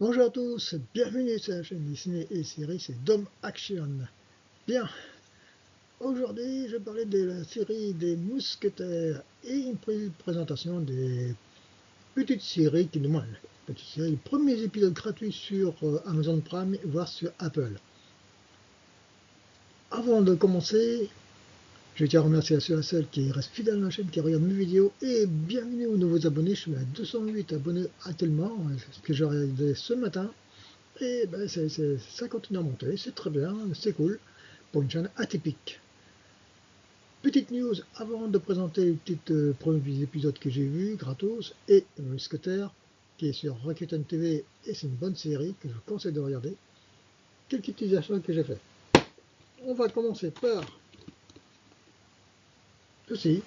Bonjour à tous, bienvenue sur la chaîne Disney et séries, c'est Dom Action. Bien, aujourd'hui je vais parler de la série des Mousquetaires et une présentation des petites séries qui demandent petites séries, premiers épisodes gratuits sur Amazon Prime, voire sur Apple. Avant de commencer, je tiens à remercier ceux et celles qui restent fidèles à la chaîne, qui regardent mes vidéos, et bienvenue aux nouveaux abonnés. Je suis à 208 abonnés actuellement, ce que j'ai réalisé ce matin. Et ben ça continue à monter, c'est très bien, c'est cool, pour une chaîne atypique. Petite news avant de présenter les petites premiers épisodes que j'ai vus, gratos, et Mousquetaire, qui est sur Rakuten TV, et c'est une bonne série que je vous conseille de regarder. Quelques utilisations que j'ai fait. On va commencer par ceci,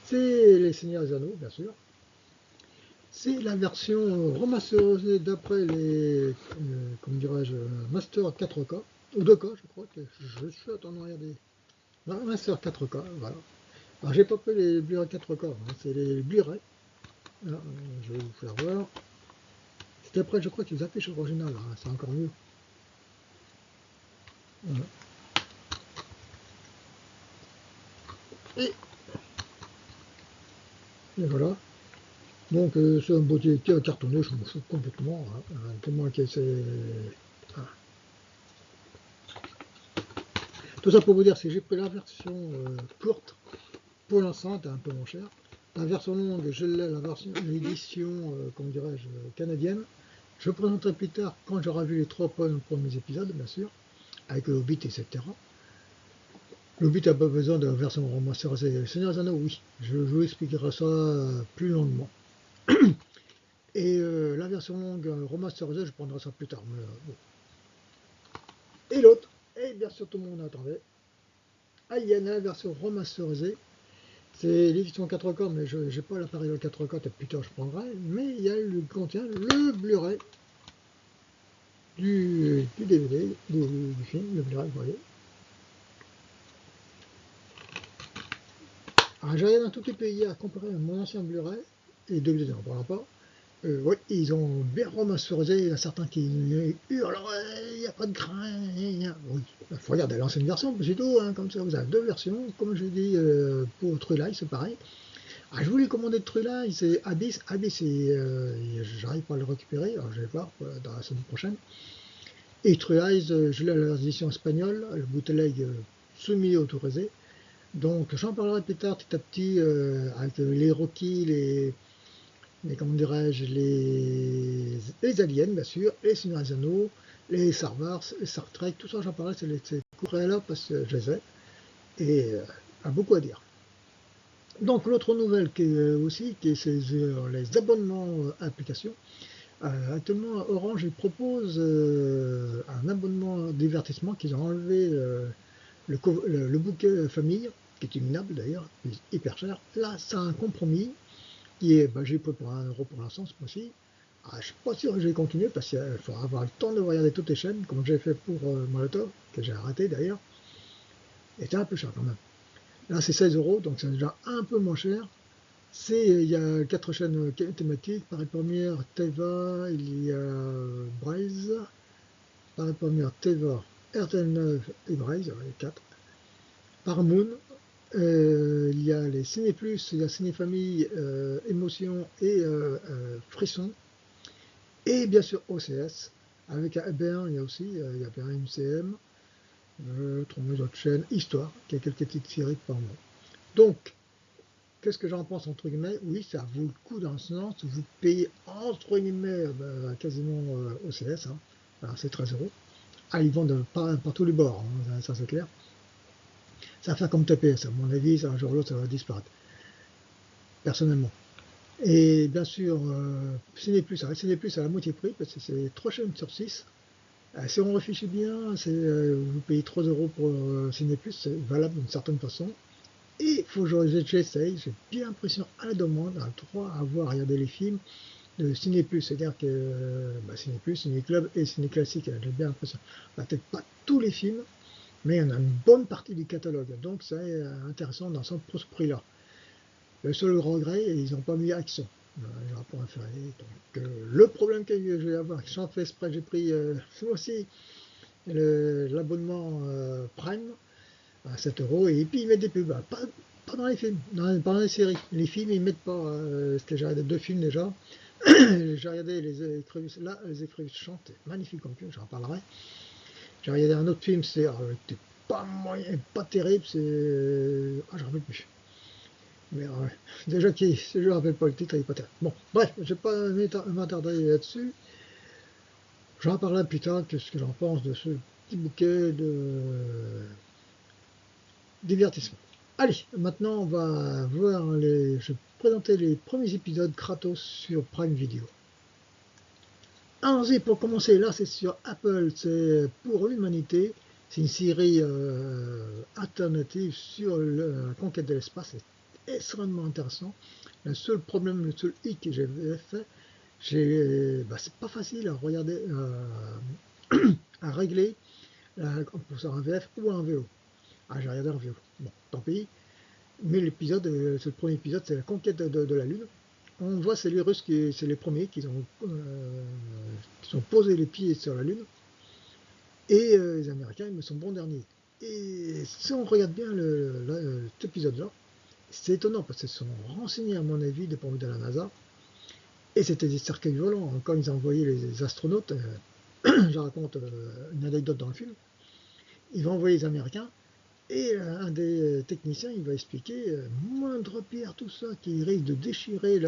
c'est les Seigneurs des Anneaux, bien sûr. C'est la version remasterisée d'après les, comment dirais-je, Master 4K, ou 2K, je crois que je suis en train de regarder. Non, Master 4K, voilà. Alors j'ai pas pris les Blu-ray 4K, hein, c'est les Blu-ray. Je vais vous faire voir. C'est après, je crois qu'ils affichent original, hein, c'est encore mieux. Voilà. Et voilà. Donc c'est un boîtier cartonné, je m'en fous complètement, hein, tellement que c'est... Voilà. Tout ça pour vous dire, c'est que j'ai pris la version courte, pour l'instant, c'est un peu moins cher. La version longue, je l'ai, la version l'édition, comment dirais-je, canadienne. Je présenterai plus tard, quand j'aurai vu les 3 premiers épisodes, bien sûr, avec le Hobbit, etc. Le Hobbit n'a pas besoin de la version remasterisée. Le Seigneur des Anneaux, oui. Je vous expliquerai ça plus longuement. Et la version longue remasterisée, je prendrai ça plus tard. Mais, bon. Et l'autre, et bien sûr tout le monde attendait, Alien, la version remasterisée. C'est l'édition 4K, mais je n'ai pas l'appareil 4K, peut-être plus tard je prendrai. Mais il contient le Blu-ray du DVD, du film, le Blu-ray, vous voyez. Alors j'ai regardé un tout petit peu hier à comparer à mon ancien Blu-ray, et DVD, on n'en parlera pas. Oui, ils ont bien remasterisé, il y en a certains qui hurlent, il n'y a pas de grain, oui, il faut regarder l'ancienne version, c'est tout, hein, comme ça vous avez deux versions, comme je dis pour True Lies, c'est pareil. Ah, je voulais commander de True Lies, c'est Abyss, j'arrive pas à le récupérer, alors je vais voir dans la semaine prochaine. Et True Lies, je l'ai à l'édition espagnole, le bootleg semi-autorisé, donc j'en parlerai plus tard petit à petit avec les Rocky, comment dirais-je, les aliens, bien sûr, les Seigneurs des Anneaux, les Star Wars, les Star Trek, tout ça, j'en parlerai, ces courriers-là, parce que je les ai, et a beaucoup à dire. Donc, l'autre nouvelle qui est aussi, c'est les abonnements applications. Actuellement, Orange il propose un abonnement divertissement qu'ils ont enlevé le bouquet famille, qui est minable d'ailleurs, hyper cher. Là, c'est un compromis qui est, j'ai pris pour 1 € pour l'instant, ce mois-ci. Je ne suis pas sûr que je vais continuer parce qu'il faudra avoir le temps de regarder toutes les chaînes, comme j'ai fait pour Molotov, que j'ai arrêté d'ailleurs. Et c'est un peu cher quand même. Là, c'est 16 €, donc c'est déjà un peu moins cher. Il y a 4 chaînes thématiques. Paris Première, Teva, il y a Braise, Paris Première, Teva, RTL9 et Braise, les 4. Paramount, il y a les Ciné Plus, il y a Ciné Famille, Émotion et Frisson. Et bien sûr OCS, avec ABN, il y a aussi, il y a bien MCM, trouve d'autres chaînes, Histoire, qui a quelques petites séries par mois. Donc, qu'est-ce que j'en pense entre guillemets? Oui, ça vaut le coup dans le sens où vous payez entre guillemets quasiment OCS, hein. Alors c'est 13 €. Ah, ils vendent par tous les bords, hein, ça c'est clair. Ça va faire comme TPS, à mon avis, un jour ou l'autre ça va disparaître, personnellement. Et bien sûr, Ciné Plus à la moitié prix, parce que c'est 3 chaînes sur 6. Si on réfléchit bien, vous payez 3 € pour Ciné Plus, c'est valable d'une certaine façon. Et il faut que j'essaye, j'ai bien l'impression à la demande, à le droit à voir, à regarder les films de Ciné Plus, c'est-à-dire que Ciné Plus, Ciné Club et Ciné Classique, j'ai bien l'impression. Peut-être pas tous les films, mais il y en a une bonne partie du catalogue, donc c'est intéressant dans ce prix-là. Le seul regret, ils n'ont pas mis Action. il aura pas inférieur. Donc, le problème que je vais avoir, j'en fais exprès, j'ai pris ce mois-ci l'abonnement Prime à 7 euros et puis ils mettent des pubs. Pas dans les films, pas dans les séries. Les films, ils mettent pas. Parce que j'ai regardé 2 films déjà. J'ai regardé les écrevisses. Là, les écrevisses chantent, c'est magnifique comme film, j'en parlerai. J'ai regardé un autre film, c'était pas moyen, pas terrible, j'en rappelle plus. Mais ouais, déjà, si je ne rappelle pas le titre, il est pas terrible. Bon, bref, je vais pas m'attarder là-dessus. J'en parlerai plus tard, qu'est-ce que j'en pense de ce petit bouquet de divertissement. Allez, maintenant on va voir je vais présenter les premiers épisodes Kratos sur Prime Video. Allons-y pour commencer, là c'est sur Apple, c'est Pour l'humanité, c'est une série alternative sur la conquête de l'espace, c'est extrêmement intéressant. Le seul problème, le seul hic que j'ai fait, c'est pas facile à regarder, à régler, pour ça en VF ou en VO. Ah, j'ai regardé en VO, bon, tant pis. Mais l'épisode, ce premier épisode, c'est la conquête de la Lune. On voit c'est les Russes, c'est les premiers qui ont posé les pieds sur la Lune. Et les Américains, ils sont bons derniers. Et si on regarde bien cet épisode-là, c'est étonnant parce qu'ils sont renseignés, à mon avis, des points de la NASA. Et c'était des cercueils volants. Quand ils envoyaient les astronautes, je raconte une anecdote dans le film, ils vont envoyer les Américains. Et un des techniciens, il va expliquer, moindre pierre, tout ça, qui risque de déchirer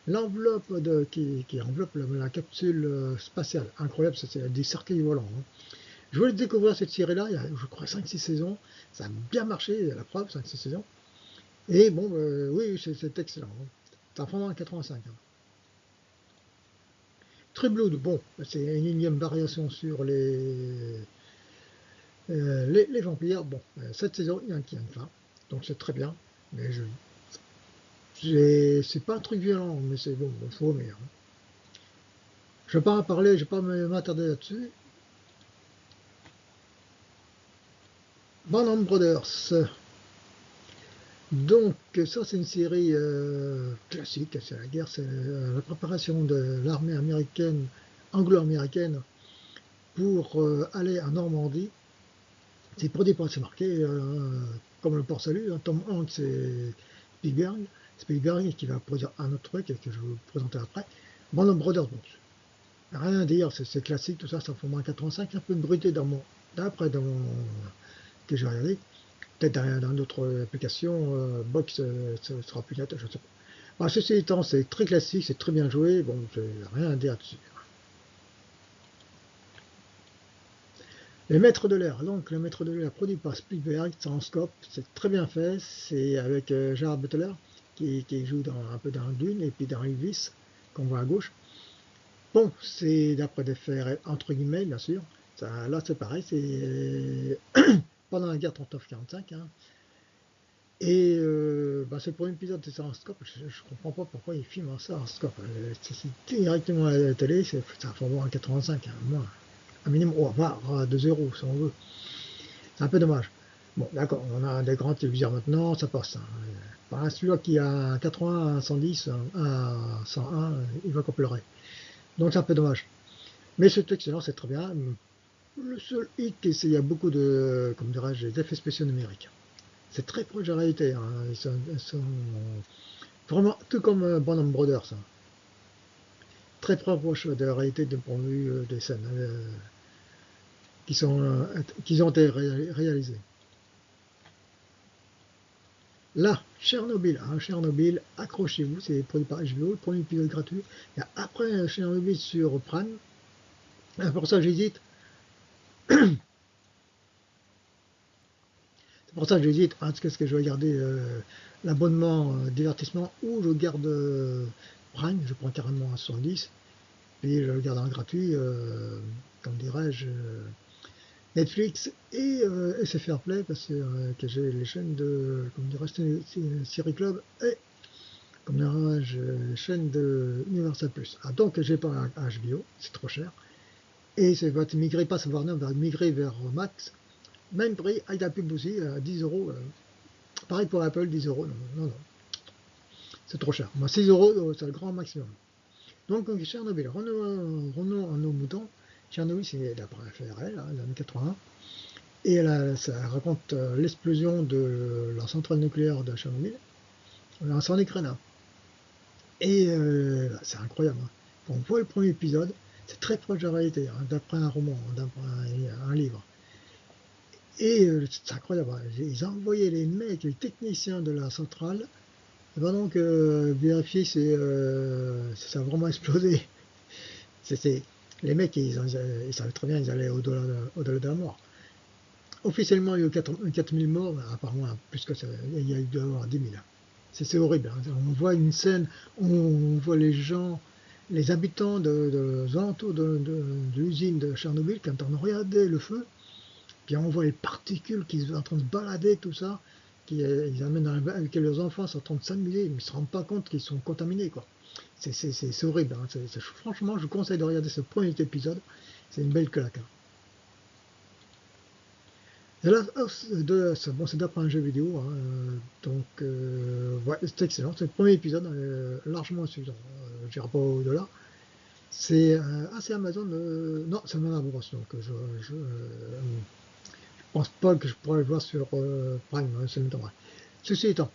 l'enveloppe qui enveloppe la capsule spatiale. Incroyable, c'est des cercueils volants. Hein. Je voulais découvrir cette série-là, il y a, je crois, 5-6 saisons. Ça a bien marché, la preuve, 5-6 saisons. Et bon, oui, c'est excellent. Hein. C'est un format en 85. Hein. True Blood, bon, c'est une énième variation sur les vampires, bon, cette saison, il y a une fin, donc c'est très bien, mais c'est pas un truc violent, mais c'est bon, il faut mais je vais pas en parler, je vais pas m'attarder là-dessus. Band Brothers, donc ça c'est une série classique, c'est la guerre, c'est la préparation de l'armée américaine, anglo-américaine, pour aller en Normandie. C'est produit par, c'est marqué, comme le port salut, hein, Tom Hanks et Spielberg qui va produire un autre truc que je vais vous présenter après. Band Brothers, bon, rien à dire, c'est classique, tout ça, ça fait moins 85, un peu bruité d'après dans mon, que j'ai regardé. Peut-être dans d'autres applications, Box sera plus net, je ne sais pas. Alors, ceci étant, c'est très classique, c'est très bien joué, bon, j'ai rien à dire dessus. Les Maîtres de l'air, donc le Maître de l'air produit par Spielberg, c'est en scope, c'est très bien fait, c'est avec Gerard Butler qui joue un peu dans Dune et puis dans Elvis, qu'on voit à gauche. Bon, c'est d'après des faits entre guillemets, bien sûr. Ça, là, c'est pareil, c'est pendant la guerre 39-45. Hein. Et c'est le premier épisode, c'est ça en scope. Je ne comprends pas pourquoi ils filment ça en scope. C'est directement à la télé, ça faut voir en 85, hein, moins. Un minimum, voire 2 euros si on veut. C'est un peu dommage. Bon, d'accord, on a des grands téléviseurs maintenant, ça passe. Hein. Par celui-là qui a un 80, un 110, un 101, il va pleurer. Donc c'est un peu dommage. Mais c'est excellent, c'est très bien. Le seul hic, c'est qu'il y a beaucoup de, comme dirais-je, d'effets spéciaux numériques. C'est très proche de la réalité. Hein. Ils sont vraiment tout comme Band of Brothers. Hein. Très proche de la réalité d'un point de vue des scènes qui ont été réalisées. Là, Chernobyl, hein, Chernobyl, accrochez-vous, c'est produit par HBO, le premier épisode gratuit. Et après Chernobyl sur Prime, pour ça j'hésite. C'est pour ça que j'hésite, hein, qu'est-ce que je vais garder l'abonnement divertissement ou je garde Prime, je prends carrément à 70, puis je le garde en gratuit, comme dirais-je, Netflix et SFR Play, parce que j'ai les chaînes de, comme dirais-je, Série Club et, comme dirais-je, chaîne de Universal Plus. Ah, donc j'ai pas HBO, c'est trop cher. Et ça va être migré, pas Warner, va migrer vers Max. Même prix, avec la pub aussi, à 10 euros. Pareil pour Apple, 10 euros. Non, non, non. c'est trop cher. Moi, 6 euros, c'est le grand maximum. Donc, Tchernobyl, revenons à nos moutons. Tchernobyl, c'est d'après FRL, les années 80. Et là, ça raconte l'explosion de la centrale nucléaire de Tchernobyl, un incendie Ukraine. Et c'est incroyable. Hein. Quand on voit le premier épisode, c'est très proche de la réalité, hein, d'après un roman, d'après un livre. Et c'est incroyable. Hein. Ils ont envoyé les mecs, les techniciens de la centrale, et ben donc vérifier si ça a vraiment explosé. C'est, les mecs, ils savaient très bien qu'ils allaient au-delà de la mort. Officiellement, il y a eu 4000 morts, apparemment plus que ça, il y a eu dû avoir 10 000. C'est horrible. Hein. On voit une scène, on voit les gens, les habitants des alentours de l'usine de Tchernobyl, quand on regardait le feu, puis on voit les particules qui sont en train de se balader, tout ça, ils amènent avec leurs enfants, ils sont en train de s'amuser, mais ils ne se rendent pas compte qu'ils sont contaminés. Quoi. C'est horrible. Hein. Franchement, je vous conseille de regarder ce premier épisode. C'est une belle claque. Hein. Et là, bon, c'est d'après un jeu vidéo, hein, donc ouais, c'est excellent. C'est le premier épisode, largement suffisant. Je n'irai pas au-delà. C'est Amazon. Non, c'est Amazon Bros. Donc je pense pas que je pourrais le voir sur Prime, hein, ça m'étonnerait. Ceci étant,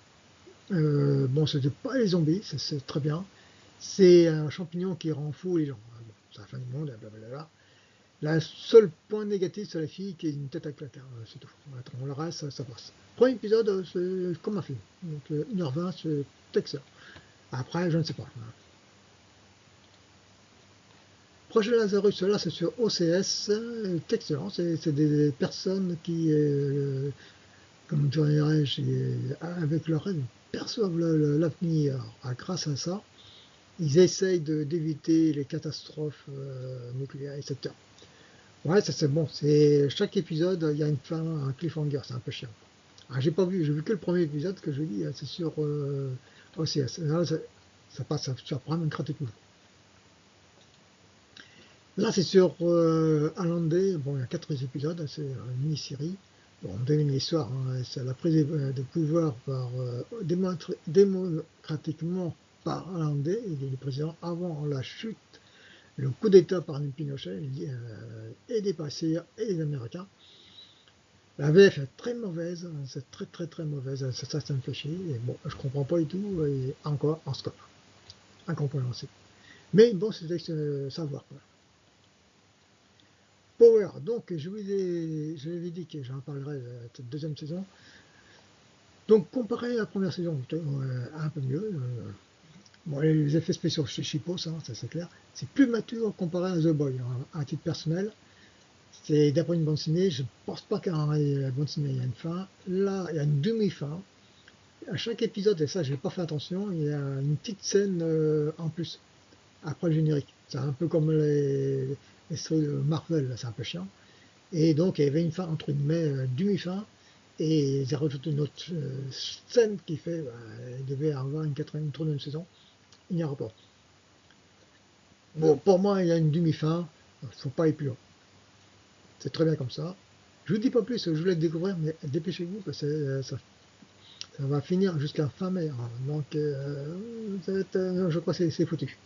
bon, c'était pas les zombies, c'est très bien. C'est un champignon qui rend fou les gens. Bon, c'est la fin du monde, blablabla. Le seul point négatif, c'est la fille qui a une tête à claque, hein, c'est tout. Attends, le reste, ça passe. Premier épisode, c'est comme un film. Donc 1h20, c'est excellent. Après, je ne sais pas. Projet Lazarus, là, c'est sur OCS, c'est excellent. C'est des personnes qui, comme dirais-je, avec leur rêve, perçoivent l'avenir grâce à ça. Ils essayent d'éviter les catastrophes nucléaires, etc. Ouais, ça c'est bon. C'est chaque épisode, il y a une fin, un cliffhanger, c'est un peu chiant. Ah, j'ai pas vu, j'ai vu que le premier épisode que je dis, c'est sur OCS. Là, ça passe sur Prime gratuitement. Là, c'est sur Allendé. Bon, il y a 4 épisodes, c'est une mini-série. Bon, on devine l'histoire. Hein, c'est la prise de pouvoir par démocratiquement par Allendé, il est le président avant la chute. Le coup d'État par Pinochet et des Passeurs et des Américains. La VF est très mauvaise, c'est très très très mauvaise, ça me fait chier, et bon, je comprends pas du tout, et encore en scope, incompréhensible. Mais bon, c'était savoir quoi. Power, donc je vous avais dit que j'en parlerai de cette deuxième saison. Donc comparé à la première saison, un peu mieux. Bon, les effets spéciaux chez Chipos, ça c'est clair. C'est plus mature comparé à The Boy, hein, à titre personnel. C'est d'après une bande dessinée, je ne pense pas qu'à la bande dessinée il y a une fin. Là, il y a une demi-fin. À chaque épisode, et ça je n'ai pas fait attention, il y a une petite scène en plus, après le générique. C'est un peu comme les séries de Marvel, c'est un peu chiant. Et donc il y avait une fin, entre guillemets, demi-fin, et ils ont rajouté une autre scène qui fait, il devait avoir une troisième saison, il n'y aura pas. Bon, pour moi, il y a une demi-fin, il ne faut pas aller plus loin. C'est très bien comme ça. Je vous dis pas plus, je voulais le découvrir, mais dépêchez-vous parce que ça va finir jusqu'à fin mai. Hein. Donc, je crois que c'est foutu.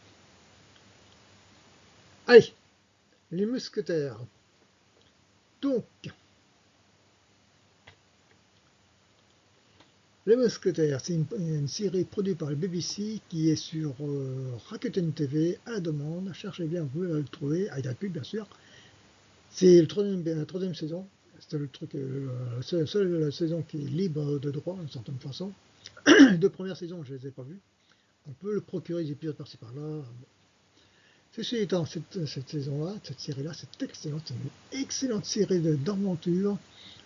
Allez, les mousquetaires. Donc, les mousquetaires, c'est une série produite par le BBC qui est sur Rakuten TV à la demande. Cherchez bien, vous pouvez le trouver, avec la pub bien sûr. C'est la troisième saison. C'est le truc, seule saison qui est libre de droit, d'une certaine façon. Les deux premières saisons, je ne les ai pas vues. On peut le procurer des épisodes par-ci par-là. Ceci étant, cette saison-là, cette série-là, c'est excellent. C'est une excellente série d'aventure.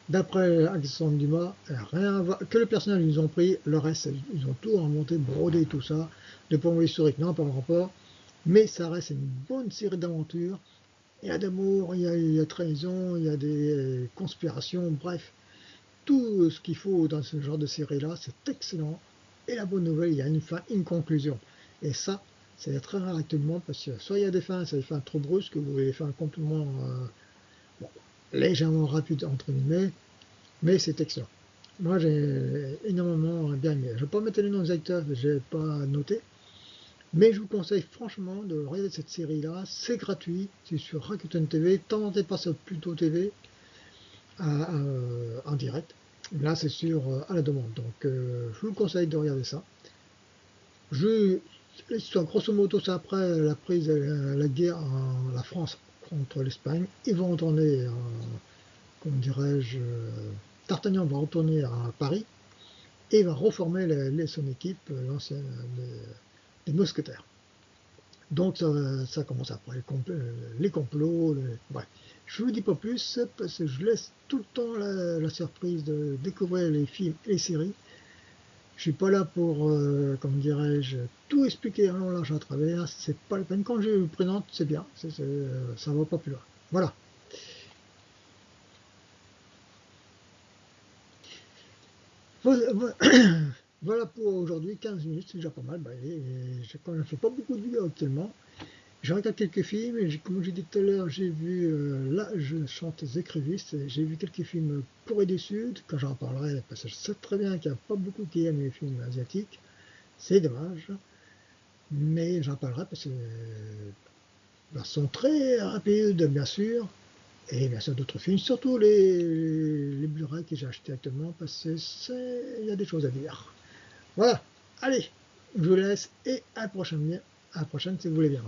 D'après Alexandre Dumas, rien à voir, que le personnage ils ont pris, le reste, ils ont tout inventé, brodé, tout ça. De points historiques, non, pas le rapport. Mais ça reste une bonne série d'aventures. Il y a d'amour, il y a trahison, il y a des conspirations, bref. Tout ce qu'il faut dans ce genre de série-là, c'est excellent. Et la bonne nouvelle, il y a une fin, une conclusion. Et ça, c'est très rare actuellement parce que soit il y a des fins, c'est des fins trop brusques ou des fins complètement bon, légèrement rapides entre guillemets, mais c'est excellent. Moi, j'ai énormément bien aimé. Je ne vais pas mettre les noms des acteurs, je n'ai pas noté. Mais je vous conseille franchement de regarder cette série-là. C'est gratuit, c'est sur Rakuten TV. Tentez pas sur Pluto TV en direct. Là, c'est sur à la demande. Donc, je vous conseille de regarder ça. Je, L'histoire, grosso modo, c'est après la prise de la guerre en la France contre l'Espagne. Ils vont retourner, comment dirais-je, D'Artagnan va retourner à Paris et va reformer son équipe, l'ancienne, les mousquetaires. Donc ça commence après les complots, bref. Je vous dis pas plus parce que je laisse tout le temps la surprise de découvrir les films et les séries. Je suis pas là pour, comment dirais-je, tout expliquer en long, large à travers. C'est pas la peine. Quand je vous présente, c'est bien. Ça va pas plus loin. Voilà. Voilà pour aujourd'hui. 15 minutes, c'est déjà pas mal. Bah, quand je ne fais pas beaucoup de vidéos actuellement. Je regarde quelques films, et comme j'ai dit tout à l'heure, j'ai vu, là je chante les écrévistes, j'ai vu quelques films Corée du Sud, quand j'en parlerai, parce que je sais très bien qu'il n'y a pas beaucoup qui aiment les films asiatiques, c'est dommage, mais j'en parlerai parce que ils sont très rapides, bien sûr, et bien sûr d'autres films, surtout les Blu-ray que j'ai achetés actuellement, parce que il y a des choses à dire. Voilà, allez, je vous laisse, et à la prochaine si vous voulez bien.